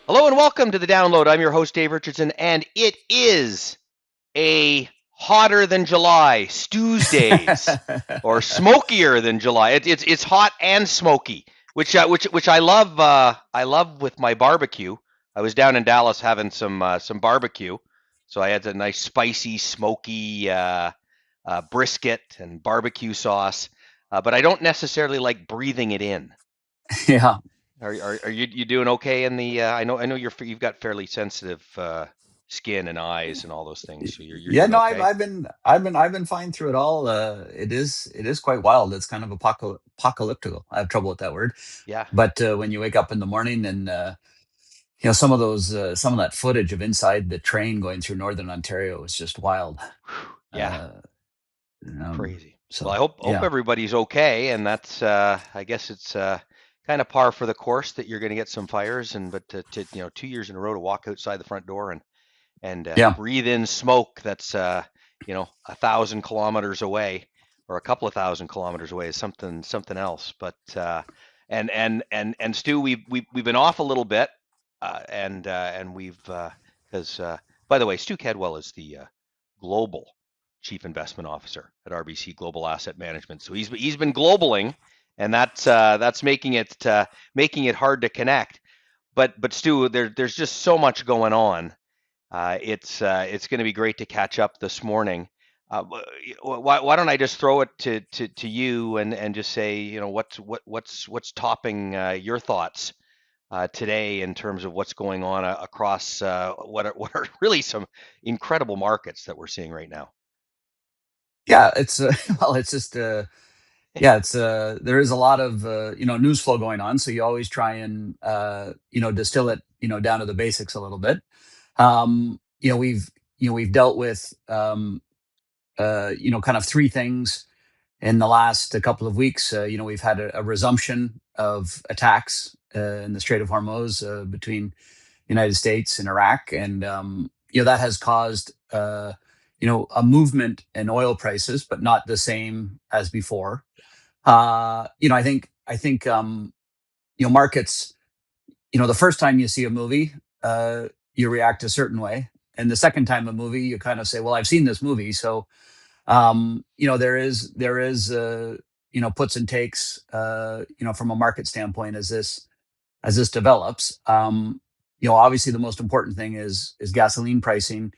Hello and welcome to the download. I'm your host, Dave Richardson, and it is a hotter than July, Tuesdays, or smokier than July. It's hot and smoky, which I love. I love with my barbecue. I was down in Dallas having some barbecue, so I had a nice spicy, smoky brisket and barbecue sauce. But I don't necessarily like breathing it in. Yeah. Are you doing okay in the? I know you've got fairly sensitive skin and eyes and all those things, so you're Yeah, doing no, I've okay. I've been I've been I've been fine through it all. It is quite wild. It's kind of apocalyptic. I have trouble with that word. Yeah, But when you wake up in the morning and some of that footage of inside the train going through northern Ontario is just wild. yeah, Uh, crazy. Well, I so hope yeah. everybody's okay, and that's I guess it's kind of par for the course that you're going to get some fires, and but to 2 years in a row to walk outside the front door and Yeah. breathe in smoke that's 1,000 kilometers away or a couple of thousand kilometers away is something else. But and Stu, we've been off a little bit, and we've because by the way, Stu Kedwell is the global chief investment officer at RBC Global Asset Management. So he's been globaling, and that's making it hard to connect. But Stu, there's just so much going on. It's going to be great to catch up this morning. Why don't I just throw it to you and just say, what's topping your thoughts today in terms of what's going on across what are really some incredible markets that we're seeing right now. Yeah, it's well, it's just yeah, it's there is a lot of news flow going on, so you always try and distill it down to the basics a little bit. We've dealt with kind of three things in the last a couple of weeks. We've had a resumption of attacks in the Strait of Hormuz between United States and Iraq, and that has caused a movement in oil prices, but not the same as before. I think markets. The first time you see a movie, you react a certain way, and the second time a movie, you kind of say, "Well, I've seen this movie," so there is puts and takes from a market standpoint as this develops. Obviously the most important thing is gasoline pricing,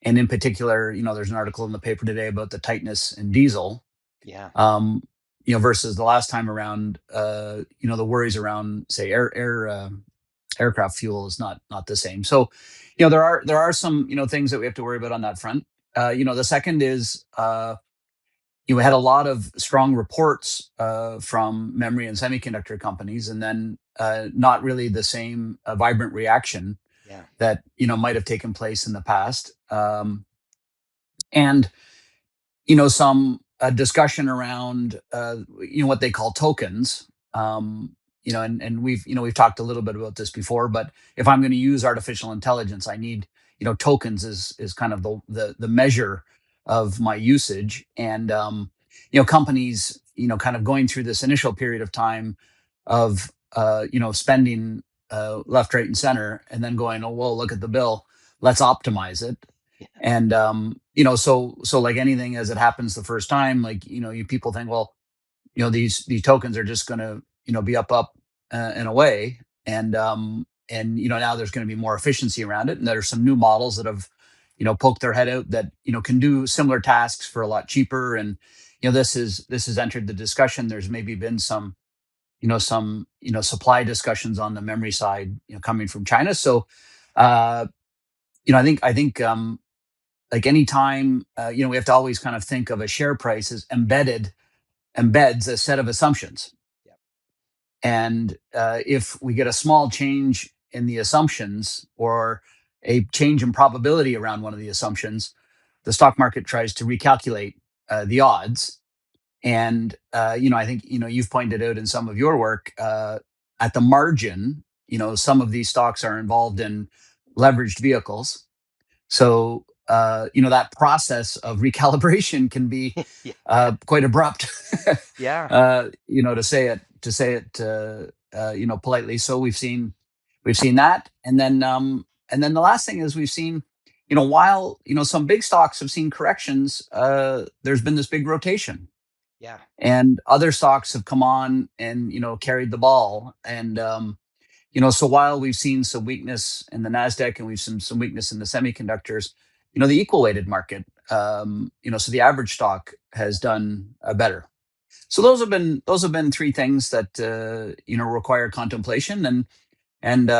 and in particular, there's an article in the paper today about the tightness in diesel. Yeah, Um, versus the last time around, the worries around say aircraft fuel is not the same. So, there are some things that we have to worry about on that front. The second is we had a lot of strong reports from memory and semiconductor companies, and then not really the same vibrant reaction yeah, that might have taken place in the past, and some discussion around what they call tokens. And we've talked a little bit about this before, but if I'm going to use artificial intelligence, I need tokens is kind of the measure of my usage. And companies kind of going through this initial period of time of spending left, right, and center, and then going, oh well, look at the bill, let's optimize it. yeah, And so like anything, as it happens the first time, like you people think, well, these tokens are just going to be up and away, and now there's going to be more efficiency around it, and there are some new models that have poked their head out that can do similar tasks for a lot cheaper. And this has entered the discussion. There's maybe been some supply discussions on the memory side coming from China. So uh I think like any time, we have to always kind of think of a share price as embeds a set of assumptions. yeah, And if we get a small change in the assumptions, or a change in probability around one of the assumptions, the stock market tries to recalculate the odds. And I think you've pointed out in some of your work, at the margin, some of these stocks are involved in leveraged vehicles. So that process of recalibration can be yeah, quite abrupt, yeah, to say it politely. So We've seen that, and then the last thing is we've seen, while some big stocks have seen corrections, there's been this big rotation, Yeah. and other stocks have come on and carried the ball, and so while we've seen some weakness in the Nasdaq and we've seen some weakness in the semiconductors, the equal weighted market, so the average stock has done better. So those have been three things that require contemplation, and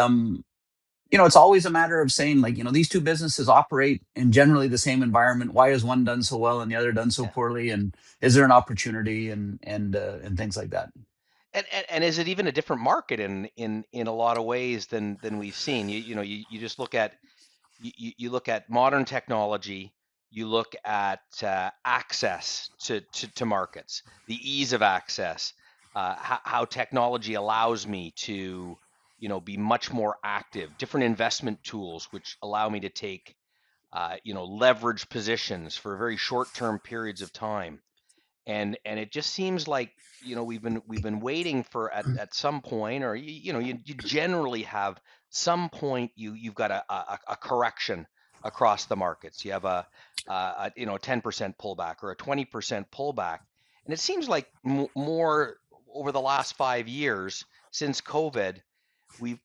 it's always a matter of saying, like, these two businesses operate in generally the same environment. Why has one done so well and the other done so Yeah. poorly? And is there an opportunity, and things like that? And is it even a different market in a lot of ways than we've seen? You just look at you look at modern technology, you look at access to markets, the ease of access, how technology allows me to, be much more active, different investment tools which allow me to take, leverage positions for very short-term periods of time. And it just seems like, we've been waiting for at some point, or you generally have some point, you've got a correction across the markets. You have a 10% pullback or a 20% pullback, and it seems like more over the last 5 years since COVID,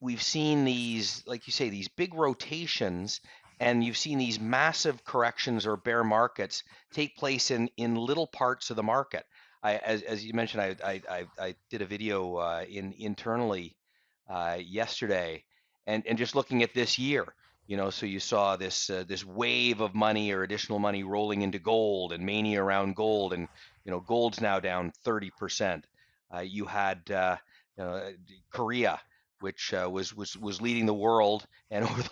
we've seen these, like you say, these big rotations, and you've seen these massive corrections or bear markets take place in little parts of the market. As you mentioned, I did a video internally yesterday, and just looking at this year, so you saw this wave of money or additional money rolling into gold and mania around gold, and gold's now down 30%. You had uh, Korea, which was leading the world, and over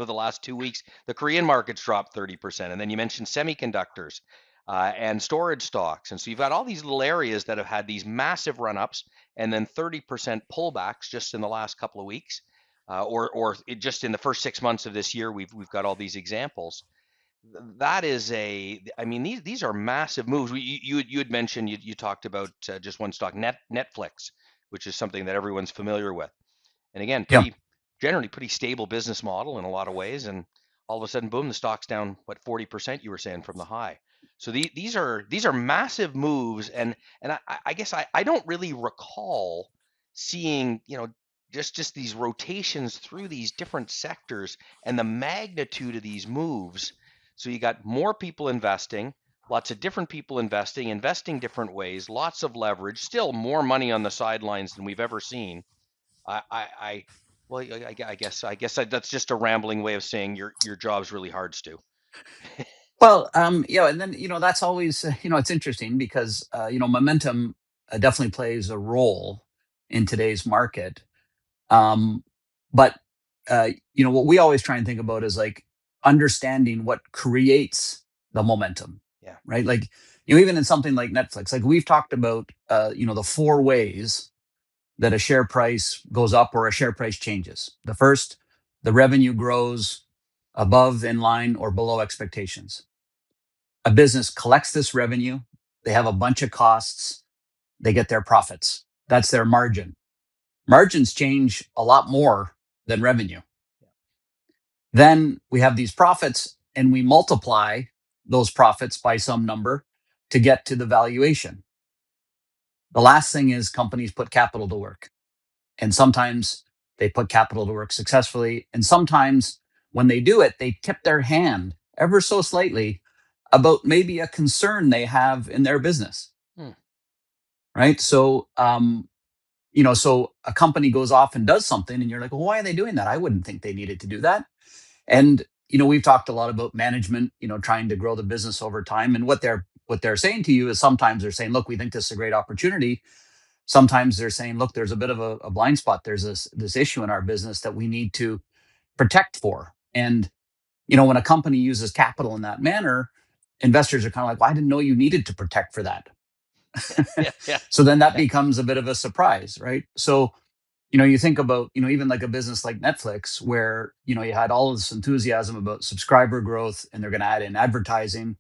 the last 2 weeks, the Korean markets dropped 30%. And then you mentioned semiconductors and storage stocks, and so you've got all these little areas that have had these massive run-ups and then 30% pullbacks just in the last couple of weeks, just in the first 6 months of this year. We've got all these examples. That is I mean, these are massive moves. You had mentioned, you talked about just one stock, Netflix, which is something that everyone's familiar with. And again, Yeah. generally pretty stable business model in a lot of ways. And all of a sudden, boom, the stock's down, what, 40%, you were saying, from the high. So these are massive moves. And I guess I don't really recall seeing, just these rotations through these different sectors and the magnitude of these moves. So you got more people investing, lots of different people investing different ways, lots of leverage, still more money on the sidelines than we've ever seen. I well, I guess that's just a rambling way of saying your job's really hard, Stu. Well, and then that's always it's interesting because momentum definitely plays a role in today's market. Um, but what we always try and think about is like understanding what creates the momentum, Yeah, right? Like even in something like Netflix, like we've talked about, the four ways that a share price goes up or a share price changes. The first, the revenue grows above, in line, or below expectations. A business collects this revenue, they have a bunch of costs, they get their profits. That's their margin. Margins change a lot more than revenue. Then we have these profits and we multiply those profits by some number to get to the valuation. The last thing is companies put capital to work. And sometimes they put capital to work successfully. And sometimes when they do it, they tip their hand ever so slightly about maybe a concern they have in their business. hmm. Right. So a company goes off and does something, and you're like, well, why are they doing that? I wouldn't think they needed to do that. And we've talked a lot about management, trying to grow the business over time. And what they're saying to you is sometimes they're saying, look, we think this is a great opportunity. Sometimes they're saying, look, there's a bit of a blind spot. There's this issue in our business that we need to protect for. And when a company uses capital in that manner, investors are kind of like, well, I didn't know you needed to protect for that. Yeah, yeah, So then that yeah, becomes a bit of a surprise, right? So you think about, even like a business like Netflix, where, you had all of this enthusiasm about subscriber growth and they're going to add in advertising.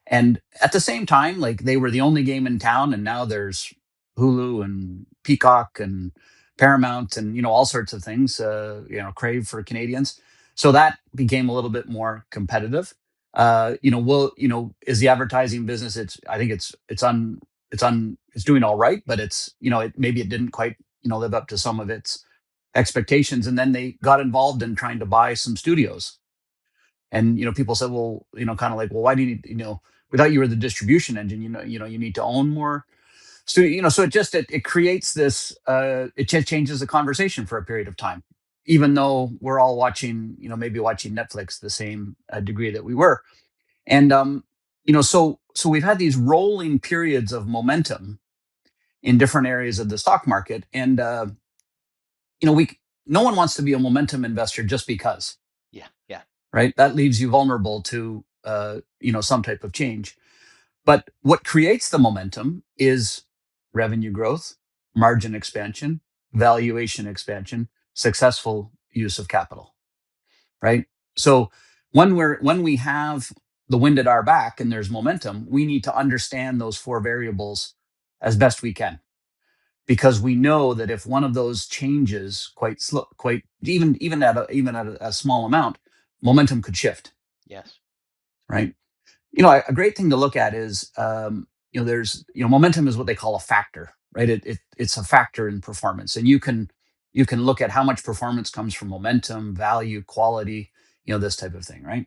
And at the same time, like they were the only game in town, and now there's Hulu and Peacock and Paramount, and all sorts of things. Crave for Canadians. So that became a little bit more competitive. Will is the advertising business? I think it's doing all right, but maybe it didn't quite live up to some of its expectations. And then they got involved in trying to buy some studios. And people said, well, kind of like, well, why do we thought you were the distribution engine. You need to own more. So so it creates this. It just changes the conversation for a period of time, even though we're all watching, maybe watching Netflix the same degree that we were. And so we've had these rolling periods of momentum in different areas of the stock market, and we no one wants to be a momentum investor just because, Yeah, yeah, right? That leaves you vulnerable to some type of change. But what creates the momentum is revenue growth, margin expansion, valuation expansion, successful use of capital, right? So when we have the wind at our back and there's momentum, we need to understand those four variables as best we can, because we know that if one of those changes quite slow, quite even at a small amount, momentum could shift, yes, right? A great thing to look at is, there's, momentum is what they call a factor, right? It's a factor in performance, and you can look at how much performance comes from momentum, value, quality, this type of thing, right?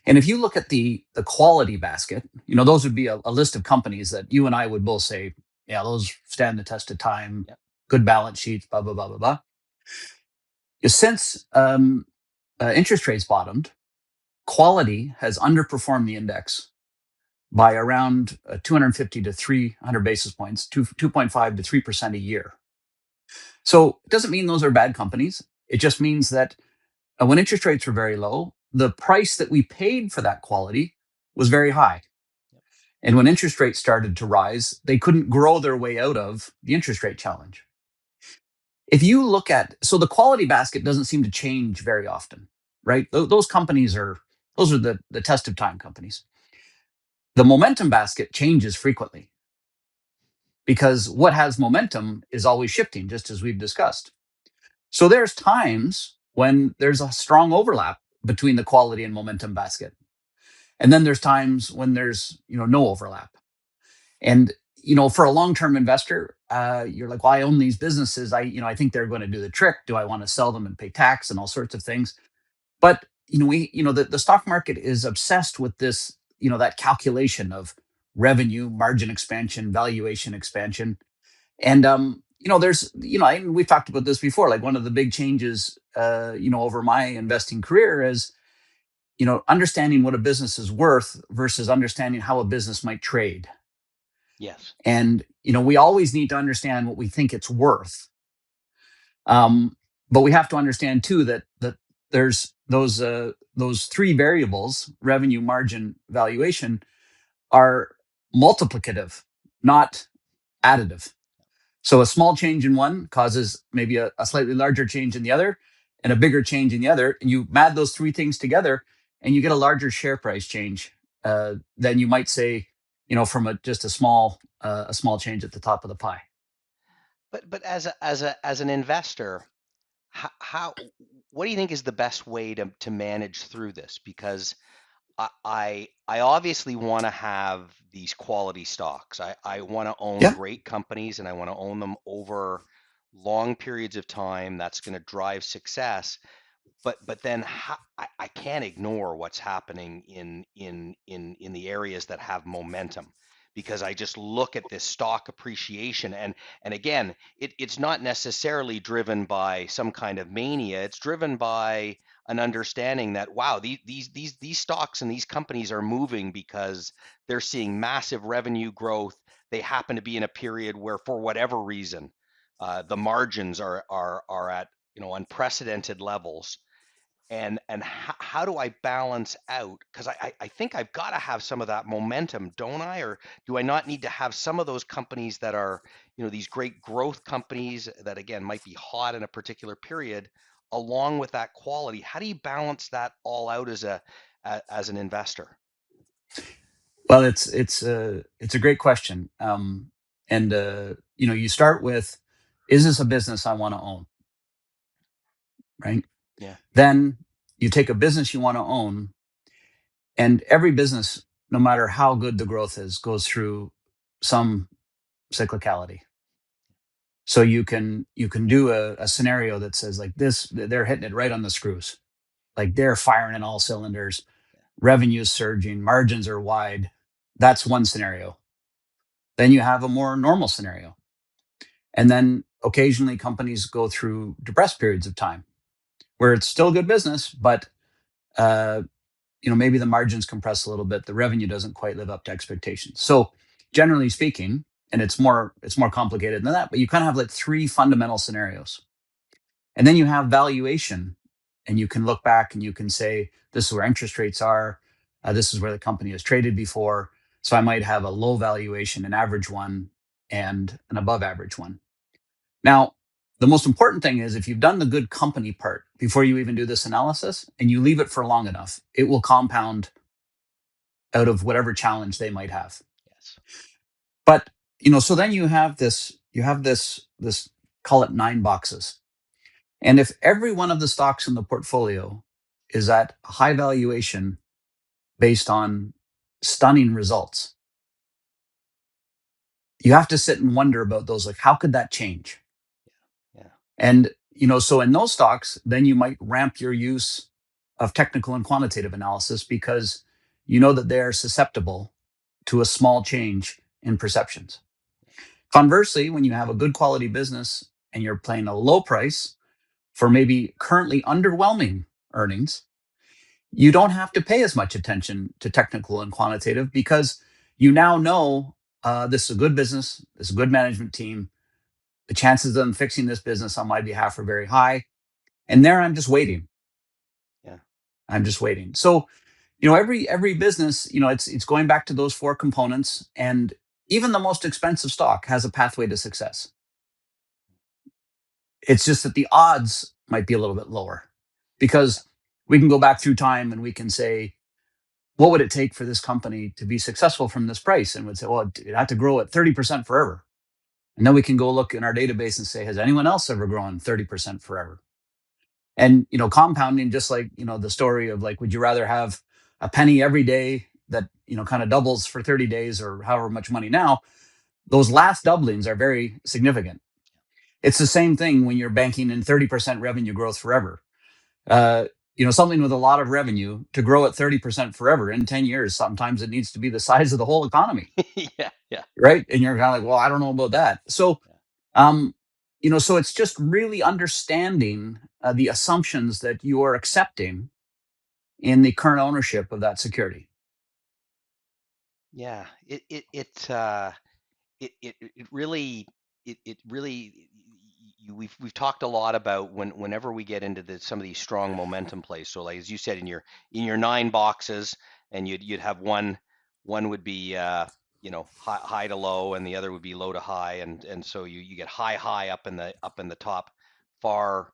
And if you look at the quality basket, those would be a list of companies that you and I would both say, yeah, those stand the test of time, yeah, good balance sheets, blah blah blah blah blah. Since interest rates bottomed, quality has underperformed the index by around 250 to 300 basis points, 2.5 to 3% a year. So it doesn't mean those are bad companies. It just means that when interest rates were very low, the price that we paid for that quality was very high. yeah, And when interest rates started to rise, they couldn't grow their way out of the interest rate challenge. If you look at, so the quality basket doesn't seem to change very often, right? Those are the test of time companies. The momentum basket changes frequently, because what has momentum is always shifting, just as we've discussed. So there's times when there's a strong overlap between the quality and momentum basket. And then there's times when there's, no overlap. And, for a long-term investor, you're like, well, I own these businesses. I think they're going to do the trick. Do I want to sell them and pay tax and all sorts of things? But, the stock market is obsessed with this, that calculation of revenue, margin expansion, valuation expansion. And there's we've talked about this before. Like, one of the big changes, over my investing career is understanding what a business is worth versus understanding how a business might trade. yes, And we always need to understand what we think it's worth. But we have to understand too that there's those three variables: revenue, margin, valuation, are multiplicative, not additive. So a small change in one causes maybe a slightly larger change in the other, and a bigger change in the other. And you add those three things together, and you get a larger share price change than you might say, from just a small change at the top of the pie. but as an investor, how what do you think is the best way to manage through this? Because I obviously want to have these quality stocks. I want to own Yeah. great companies, and I want to own them over long periods of time. That's going to drive success. But then I can't ignore what's happening in the areas that have momentum, because I just look at this stock appreciation, and again, it's not necessarily driven by some kind of mania. It's driven by an understanding that, wow, these stocks and these companies are moving because they're seeing massive revenue growth. They happen to be in a period where, for whatever reason, the margins are at unprecedented levels. And how do I balance out? Because I think I've got to have some of that momentum, don't I? Or do I not need to have some of those companies that are, these great growth companies that, again, might be hot in a particular period, along with that quality? How do you balance that all out as an investor? Well, it's a great question. And you start with is this a business I want to own? Right. Yeah. Then you take a business you want to own, and every business, no matter how good the growth is, goes through some cyclicality. So you can do a scenario that says like this, they're hitting it right on the screws. Like they're firing in all cylinders, revenue's surging, margins are wide. That's one scenario. Then you have a more normal scenario. And then occasionally companies go through depressed periods of time where it's still good business, but uh, maybe the margins compress a little bit, the revenue doesn't quite live up to expectations. So generally speaking, and it's more complicated than that, but you kind of have like three fundamental scenarios. And then you have valuation, and you can look back and you can say, this is where interest rates are. This is where the company has traded before. So I might have a low valuation, an average one, and an above average one. Now, the most important thing is if you've done the good company part before you even do this analysis and you leave it for long enough, it will compound out of whatever challenge they might have. Yes. But, so then you have this, call it 9 boxes. And if every one of the stocks in the portfolio is at a high valuation based on stunning results, you have to sit and wonder about those. Like, how could that change? Yeah. And, so in those stocks, then you might ramp your use of technical and quantitative analysis because you know that they're susceptible to a small change in perceptions. Conversely, when you have a good quality business and you're paying a low price for maybe currently underwhelming earnings, you don't have to pay as much attention to technical and quantitative because you now know this is a good business, this is a good management team. The chances of them fixing this business on my behalf are very high. And there I'm just waiting. Yeah. I'm just waiting. So, every business, it's going back to those four components. And even the most expensive stock has a pathway to success. It's just that the odds might be a little bit lower Yeah. because we can go back through time and we can say, what would it take for this company to be successful from this price? And would say, well, it had to grow at 30% forever. And then we can go look in our database and say, has anyone else ever grown 30% forever? And, compounding, just like, the story of like, would you rather have a penny every day that, kind of doubles for 30 days or however much money now? Those last doublings are very significant. It's the same thing when you're banking in 30% revenue growth forever. Uh, something with a lot of revenue to grow at 30% forever in 10 years, sometimes it needs to be the size of the whole economy, Yeah. Yeah. right? And you're kind of like, well, I don't know about that. So, Yeah. um, so it's just really understanding the assumptions that you are accepting in the current ownership of that security. Yeah. It really it really we've talked a lot about whenever we get into some of these strong momentum plays. So like as you said in your 9 boxes, and you'd have one would be high to low, and the other would be low to high, and so you get high up in the top far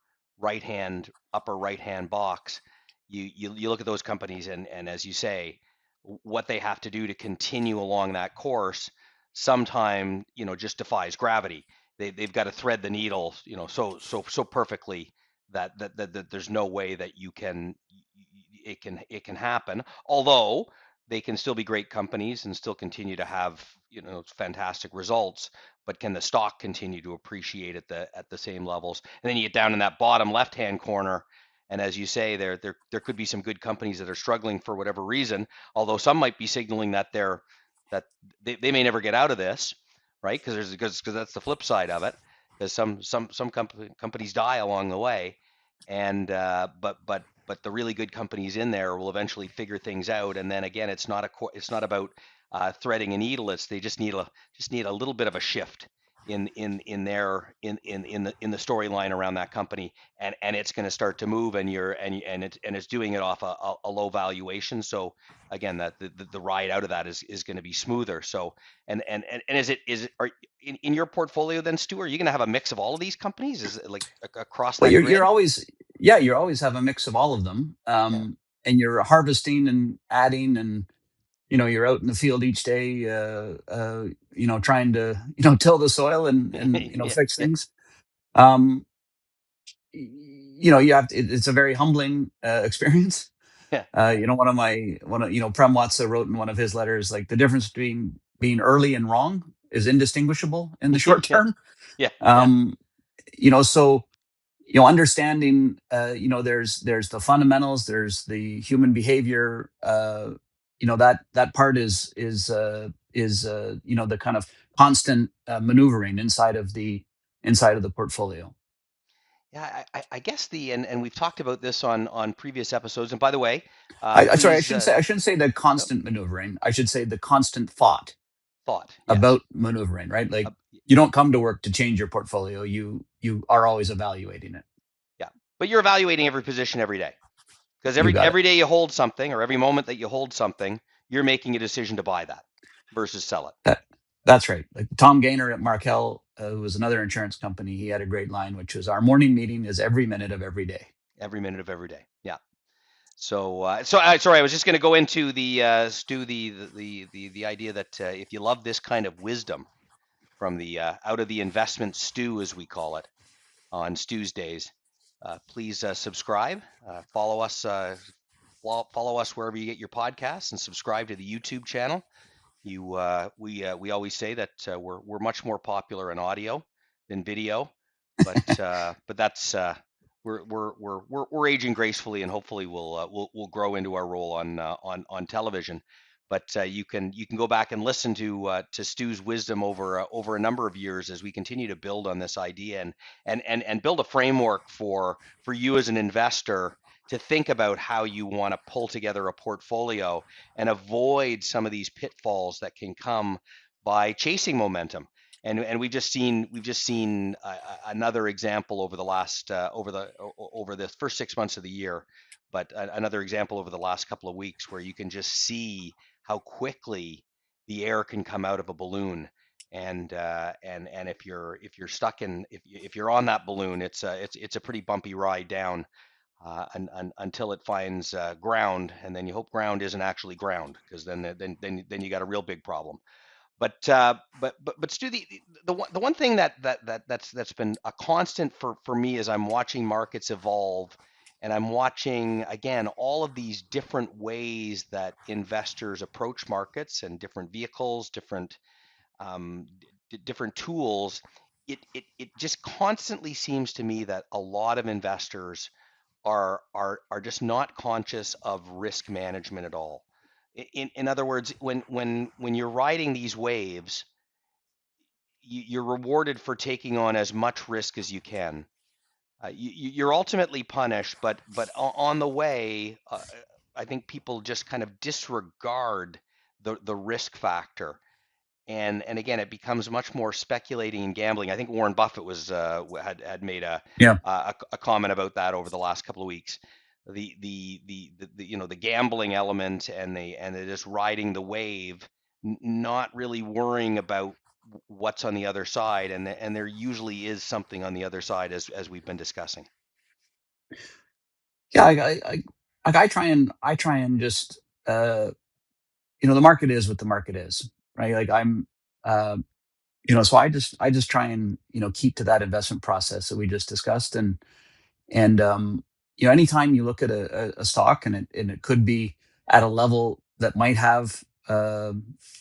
upper right hand box. You look at those companies, and as you say, what they have to do to continue along that course sometime just defies gravity. They've got to thread the needle so perfectly that there's no way that it can happen, although they can still be great companies and still continue to have fantastic results. But can the stock continue to appreciate at the same levels? And then you get down in that bottom left hand corner, and as you say, there could be some good companies that are struggling for whatever reason, although some might be signaling that they may never get out of this, right? Because that's the flip side of it. Because some companies die along the way, and but the really good companies in there will eventually figure things out. And then again, it's not about threading a needle. They just need a little bit of a shift in the storyline around that company, and it's going to start to move, and it's doing it off a low valuation. So again, that the ride out of that is going to be smoother. So and is it are in your portfolio then, Stu? Are you going to have a mix of all of these companies? Is it like across Well, that you're grid? always, yeah, you always have a mix of all of them, Yeah. and you're harvesting and adding, and you're out in the field each day, trying to till the soil and Yeah. fix Yeah. things. Um, you have it's a very humbling experience. Yeah. One of Prem Watsa wrote in one of his letters, like the difference between being early and wrong is indistinguishable in the short Yeah. term. Yeah. Yeah. Um, so understanding, there's the fundamentals, there's the human behavior. That part is the kind of constant maneuvering inside of the portfolio. Yeah, I guess and we've talked about this on previous episodes. And by the way, Sorry, please I shouldn't say the no, constant maneuvering. I should say the constant thought thought. Yes. about maneuvering. Right, like Uh, you don't come to work to change your portfolio. You are always evaluating it. yeah, but you're evaluating every position every day because You got it. every day you hold something, or every moment that you hold something, you're making a decision to buy that versus sell it That that's right. Like Tom Gaynor at Markel, who was another insurance company, he had a great line, which was, "Our morning meeting is every minute of every day." every minute of every day. Yeah. Sorry, I was just going to go into the Stu, the idea that if you love this kind of wisdom from the out of the investment stew, as we call it, on Stu's days, please subscribe, follow us, follow us wherever you get your podcasts, and subscribe to the YouTube channel. We always say that we're much more popular in audio than video, but that's we're aging gracefully, and hopefully we'll grow into our role on television. But you can go back and listen to Stu's wisdom over a number of years as we continue to build on this idea, and build a framework for you as an investor to think about how you want to pull together a portfolio and avoid some of these pitfalls that can come by chasing momentum. And we've just seen another example over the last over the first 6 months of the year, but another example over the last couple of weeks where you can just see how quickly the air can come out of a balloon. And if you're stuck in if you're on that balloon, it's a pretty bumpy ride down, until it finds ground, and then you hope ground isn't actually ground, because then you got a real big problem. But Stu, the one thing that's been a constant for me as I'm watching markets evolve, and I'm watching again all of these different ways that investors approach markets and different vehicles, um, different tools. It just constantly seems to me that a lot of investors are just not conscious of risk management at all. In other words, when you're riding these waves, you're rewarded for taking on as much risk as you can. You're ultimately punished, but on the way, I think people just kind of disregard the risk factor, and again, it becomes much more speculating and gambling. I think Warren Buffett had made Yeah. a comment about that over the last couple of weeks. The gambling element, and they're just riding the wave, not really worrying about what's on the other side, and there usually is something on the other side, as we've been discussing. Yeah. I try and just, the market is what the market is, right? Like uh, so I just try and keep to that investment process that we just discussed. And anytime you look at a stock, and it could be at a level that might have a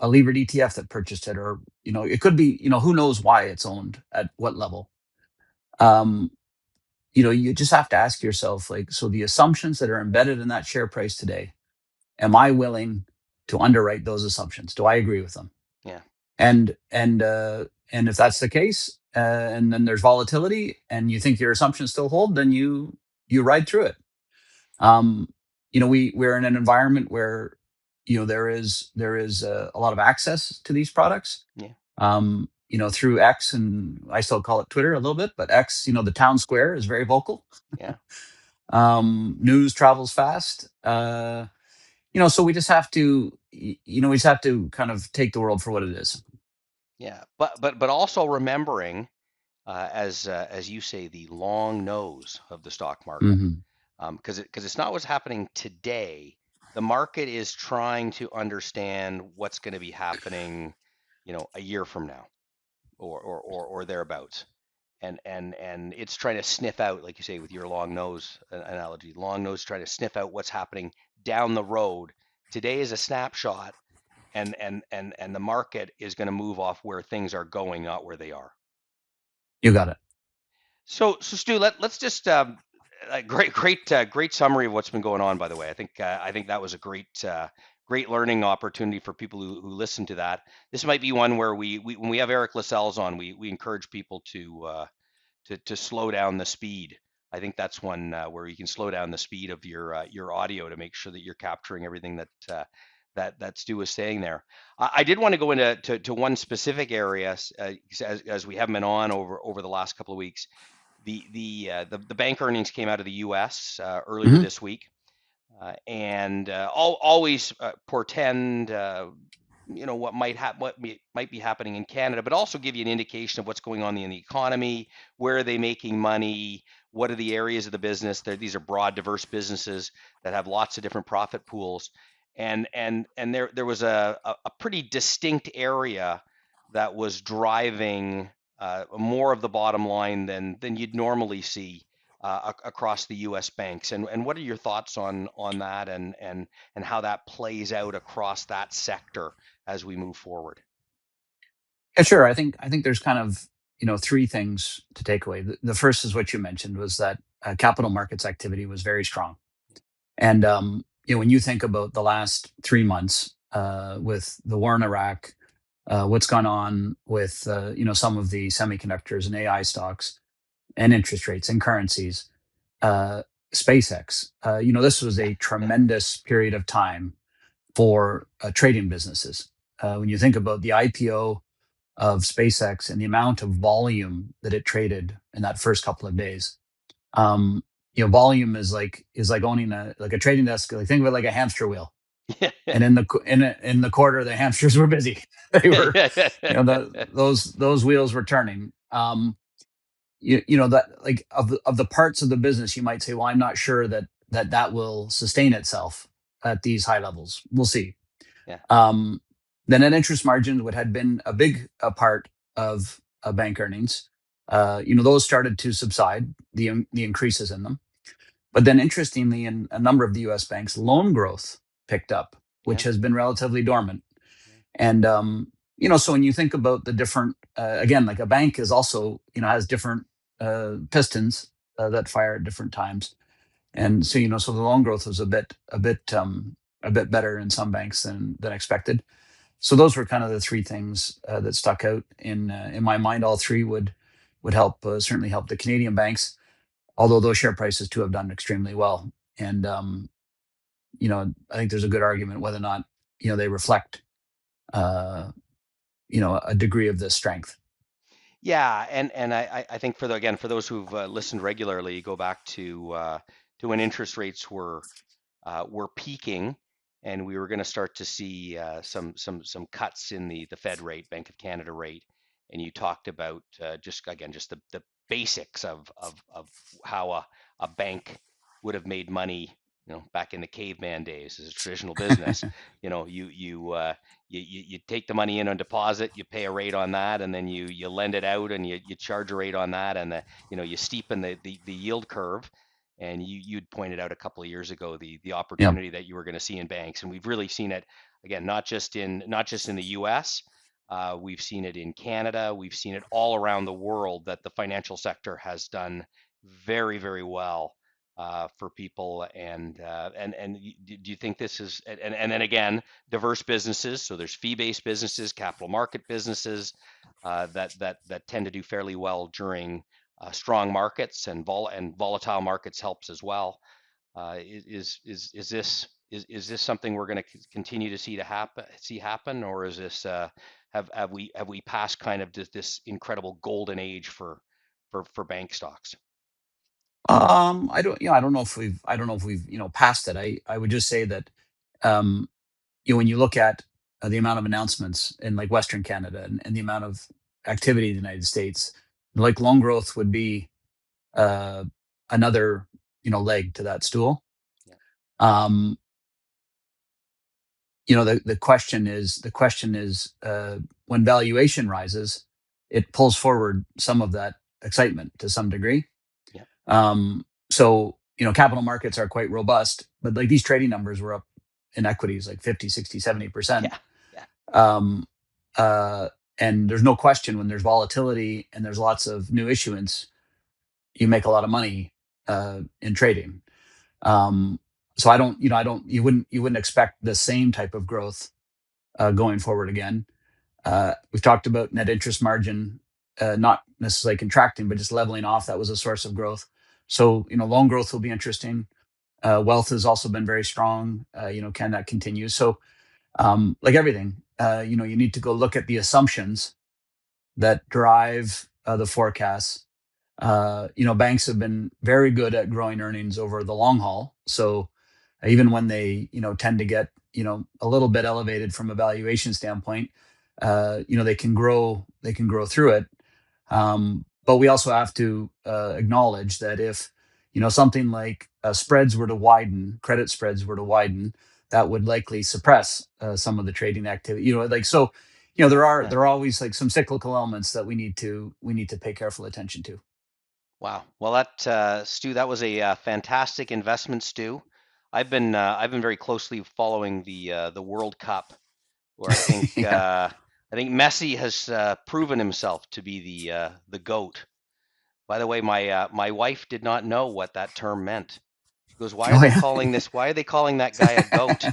levered ETF that purchased it, or it could be, who knows why it's owned at what level. um you just have to ask yourself, like, so the assumptions that are embedded in that share price today, am I willing to underwrite those assumptions? Do I agree with them? Yeah, And if that's the case, and then there's volatility, and you think your assumptions still hold, then you ride through it. um we're in an environment where there is a lot of access to these products, yeah, through X, and I still call it Twitter a little bit, but X, the town square is very vocal. yeah, News travels fast. So we just have to kind of take the world for what it is. yeah. But also remembering, as you say, the long nose of the stock market, Hmm. because it's not what's happening today. The market is trying to understand what's going to be happening, a year from now, or thereabouts. and it's trying to sniff out, like you say, with your long nose analogy, long nose trying to sniff out what's happening down the road. Today is a snapshot, and the market is going to move off where things are going, not where they are. You got it. So Stu, let's just great summary of what's been going on. By the way, I think that was a great learning opportunity for people who listen to that. This might be one where we when we have Eric Lascelles on, we encourage people to slow down the speed. I think that's one where you can slow down the speed of your audio to make sure that you're capturing everything that Stu was saying there. I did want to go into to one specific area as we haven't been on over the last couple of weeks. The bank earnings came out of the U.S. Earlier Hmm. this week, and always portend what might be happening in Canada, but also give you an indication of what's going on in the economy, where are they making money, what are the areas of the business. These are broad, diverse businesses that have lots of different profit pools, and there was a pretty distinct area that was driving more of the bottom line than you'd normally see across the U.S. banks. And what are your thoughts on that and how that plays out across that sector as we move forward? Yeah, sure. I think there's kind of three things to take away. The first is what you mentioned was that capital markets activity was very strong, and when you think about the last 3 months with the war in Iraq, what's gone on with some of the semiconductors and AI stocks and interest rates and currencies, uh, SpaceX. This was a tremendous period of time for trading businesses. When you think about the IPO of SpaceX and the amount of volume that it traded in that first couple of days, volume is like owning a trading desk. Like think of it like a hamster wheel. Yeah, And in the quarter, the hamsters were busy. They yeah, were, yeah, yeah, those wheels were turning. That like of the parts of the business, you might say, well, I'm not sure that will sustain itself at these high levels. We'll see. yeah, Um, the net interest margins, what had been a big part of bank earnings, those started to subside, the increases in them. But then, interestingly, in a number of the U.S. banks, loan growth picked up, which yeah, has been relatively dormant. And so when you think about the different, again, like a bank is also has different pistons that fire at different times. And so so the loan growth was a bit better in some banks than expected. So those were kind of the three things that stuck out in my mind. All three would help, certainly help the Canadian banks, although those share prices too have done extremely well. And I think there's a good argument whether or not they reflect uh, a degree of this strength. yeah. And I think for those who've listened regularly, go back to when interest rates were peaking, and we were going to start to see some cuts in the Fed rate, Bank of Canada rate, and you talked about just the basics of how a bank would have made money, back in the caveman days as a traditional business. You take the money in on deposit, you pay a rate on that, and then you lend it out and you charge a rate on that, and you steepen the yield curve. And you'd pointed out a couple of years ago the Yeah. opportunity that you were going to see in banks, and we've really seen it again, not just in the U.S. We've seen it in Canada. We've seen it all around the world that the financial sector has done very, very well for people. And do you think this is and then again, diverse businesses? So there's fee-based businesses, capital market businesses that tend to do fairly well during strong markets, and volatile markets helps as well. Is this something we're going to continue to see happen, or is this have we passed kind of this incredible golden age for bank stocks? I don't know if we've passed it. I would just say that um, when you look at the amount of announcements in like Western Canada and the amount of activity in the United States, like loan growth would be uh, another leg to that stool. Yeah, Um, the question is when valuation rises, it pulls forward some of that excitement to some degree. Yeah. So, capital markets are quite robust, but like these trading numbers were up in equities like 50, 60, 70%. Yeah. Yeah. Um, uh, and there's no question when there's volatility and there's lots of new issuance, you make a lot of money in trading. Um, so you wouldn't expect the same type of growth going forward again. We've talked about net interest margin, not necessarily contracting, but just leveling off. That was a source of growth. So, loan growth will be interesting. Wealth has also been very strong. Can that continue? So, like everything, you need to go look at the assumptions that drive the forecasts. Banks have been very good at growing earnings over the long haul. So even when they, tend to get, a little bit elevated from a valuation standpoint, they can grow through it. But we also have to acknowledge that if, something like spreads were to widen, credit spreads were to widen, that would likely suppress some of the trading activity. So, Yeah. there are always like some cyclical elements that we need to pay careful attention to. Wow. Well, that Stu, that was a fantastic investment, Stu. I've been very closely following the World Cup, where Yeah. I think Messi has proven himself to be the goat. By the way, my wife did not know what that term meant. She goes, "Why are Oh they yeah. calling this? Why are they calling that guy a goat?"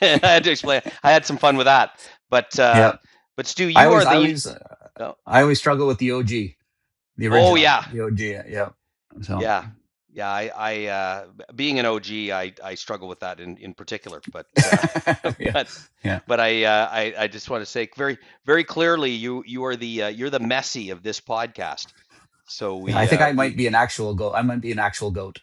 And I had to explain. I had some fun with that. But Yeah. Stu, I you always, are I the always, oh, I always struggle with the OG, the oh original, yeah. the OG. Yeah. So Yeah, yeah. Being an OG, I struggle with that in particular. But yeah, but yeah. I just want to say very very clearly, you are you're the Messi of this podcast. So Yeah, I we think I might we. be an actual goat. I might be an actual goat.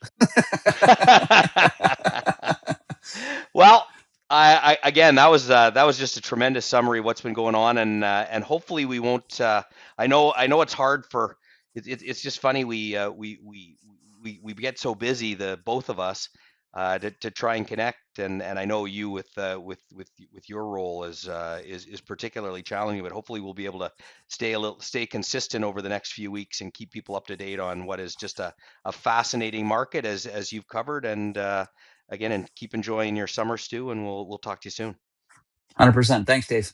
Well, again, that was just a tremendous summary of what's been going on, and hopefully we won't. I know it's hard for. It's just funny we get so busy, the both of us, to try and connect, and I know you with your role is particularly challenging, but hopefully we'll be able to stay consistent over the next few weeks and keep people up to date on what is just a fascinating market as you've covered, and again, and keep enjoying your summer, Stu, and we'll talk to you soon. 100%. Thanks, Dave.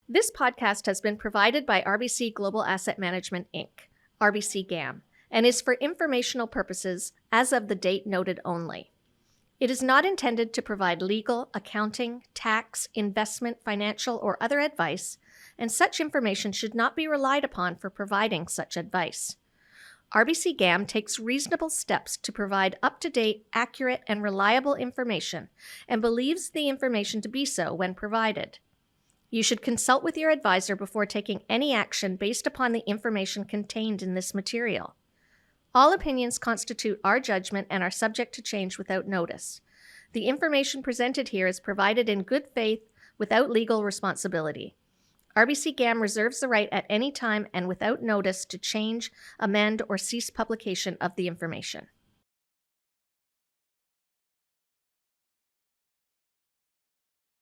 This podcast has been provided by RBC Global Asset Management, Inc., RBC GAM, and is for informational purposes as of the date noted only. It is not intended to provide legal, accounting, tax, investment, financial, or other advice, and such information should not be relied upon for providing such advice. RBC GAM takes reasonable steps to provide up-to-date, accurate, and reliable information, and believes the information to be so when provided. You should consult with your advisor before taking any action based upon the information contained in this material. All opinions constitute our judgment and are subject to change without notice. The information presented here is provided in good faith without legal responsibility. RBC GAM reserves the right at any time and without notice to change, amend, or cease publication of the information.